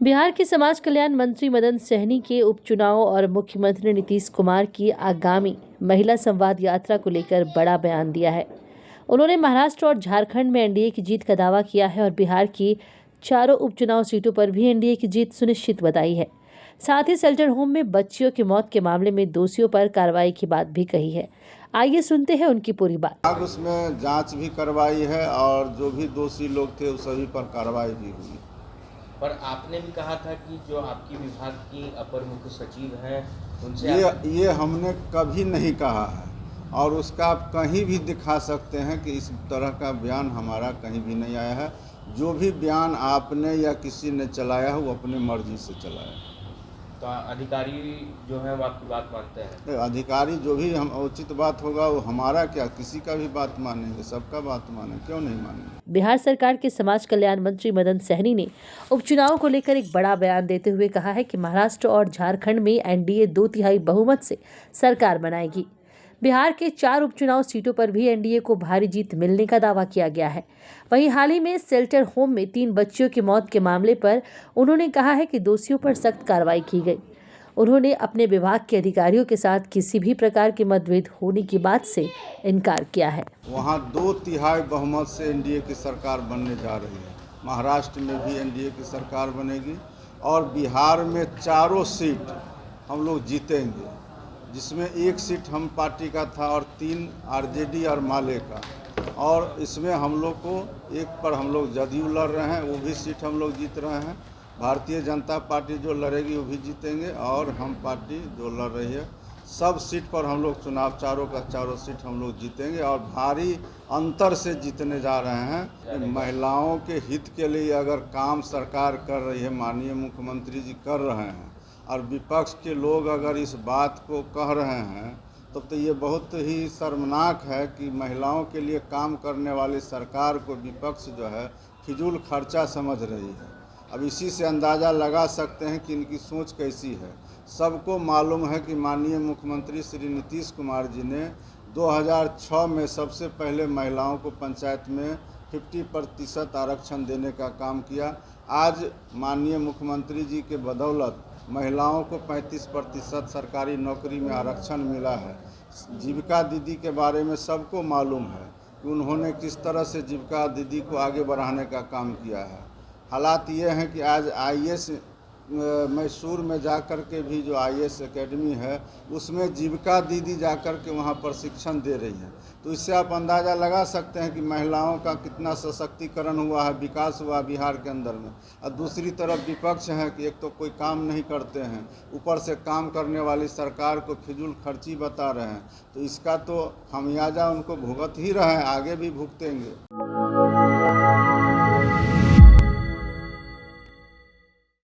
बिहार के समाज कल्याण मंत्री मदन सहनी के उपचुनाव और मुख्यमंत्री नीतीश कुमार की आगामी महिला संवाद यात्रा को लेकर बड़ा बयान दिया है। उन्होंने महाराष्ट्र और झारखंड में एनडीए की जीत का दावा किया है और बिहार की चारों उपचुनाव सीटों पर भी एनडीए की जीत सुनिश्चित बताई है। साथ ही शेल्टर होम में बच्चियों की मौत के मामले में दोषियों पर कार्रवाई की बात भी कही है। आइए सुनते हैं उनकी पूरी बात। अब उसमें जांच भी करवाई है और जो भी दोषी लोग थे उस सभी पर कार्रवाई भी हुई। पर आपने भी कहा था कि जो आपकी विभाग की अपर मुख्य सचिव हैं उनसे ये हमने कभी नहीं कहा है और उसका आप कहीं भी दिखा सकते हैं कि इस तरह का बयान हमारा कहीं भी नहीं आया है। जो भी बयान आपने या किसी ने चलाया है वो अपनी मर्जी से चलाया है। तो अधिकारी जो है वो आपकी बात मानते हैं? अधिकारी जो भी हम उचित बात होगा वो हमारा क्या किसी का भी बात मानेंगे, सबका बात मानेंगे, क्यों नहीं मानेंगे। बिहार सरकार के समाज कल्याण मंत्री मदन सहनी ने उपचुनाव को लेकर एक बड़ा बयान देते हुए कहा है कि महाराष्ट्र और झारखंड में एनडीए 2/3 बहुमत से सरकार बनाएगी। बिहार के 4 उपचुनाव सीटों पर भी एनडीए को भारी जीत मिलने का दावा किया गया है। वहीं हाल ही में शेल्टर होम में 3 बच्चियों की मौत के मामले पर उन्होंने कहा है कि दोषियों पर सख्त कार्रवाई की गई। उन्होंने अपने विभाग के अधिकारियों के साथ किसी भी प्रकार के मतभेद होने की बात से इनकार किया है। वहाँ 2/3 बहुमत से एनडीए की सरकार बनने जा रही है। महाराष्ट्र में भी एनडीए की सरकार बनेगी और बिहार में चारों सीट हम लोग जीतेंगे, जिसमें 1 सीट हम पार्टी का था और 3 आरजेडी और माले का। और इसमें हम लोग को एक पर हम लोग जदयू लड़ रहे हैं, वो भी सीट हम लोग जीत रहे हैं। भारतीय जनता पार्टी जो लड़ेगी वो भी जीतेंगे और हम पार्टी जो लड़ रही है सब सीट पर हम लोग चुनाव चारों का चारों सीट हम लोग जीतेंगे और भारी अंतर से जीतने जा रहे हैं। महिलाओं के हित के लिए अगर काम सरकार कर रही है, माननीय मुख्यमंत्री जी कर रहे हैं और विपक्ष के लोग अगर इस बात को कह रहे हैं तब तो ये बहुत ही शर्मनाक है कि महिलाओं के लिए काम करने वाली सरकार को विपक्ष जो है फिजूल खर्चा समझ रही है। अब इसी से अंदाज़ा लगा सकते हैं कि इनकी सोच कैसी है। सबको मालूम है कि माननीय मुख्यमंत्री श्री नीतीश कुमार जी ने 2006 में सबसे पहले महिलाओं को पंचायत में 50% आरक्षण देने का काम किया। आज माननीय मुख्यमंत्री जी के बदौलत महिलाओं को 35% सरकारी नौकरी में आरक्षण मिला है। जीविका दीदी के बारे में सबको मालूम है कि उन्होंने किस तरह से जीविका दीदी को आगे बढ़ाने का काम किया है। हालात ये हैं कि आज आईएएस मैसूर में जाकर के भी जो आईएएस एकेडमी है उसमें जीविका दीदी जाकर के वहाँ प्रशिक्षण दे रही है। तो इससे आप अंदाज़ा लगा सकते हैं कि महिलाओं का कितना सशक्तिकरण हुआ है, विकास हुआ बिहार के अंदर में। और दूसरी तरफ विपक्ष है कि एक तो कोई काम नहीं करते हैं, ऊपर से काम करने वाली सरकार को फिजूल खर्ची बता रहे हैं। तो इसका तो खामियाजा उनको भुगत ही रहे हैं, आगे भी भुगतेंगे।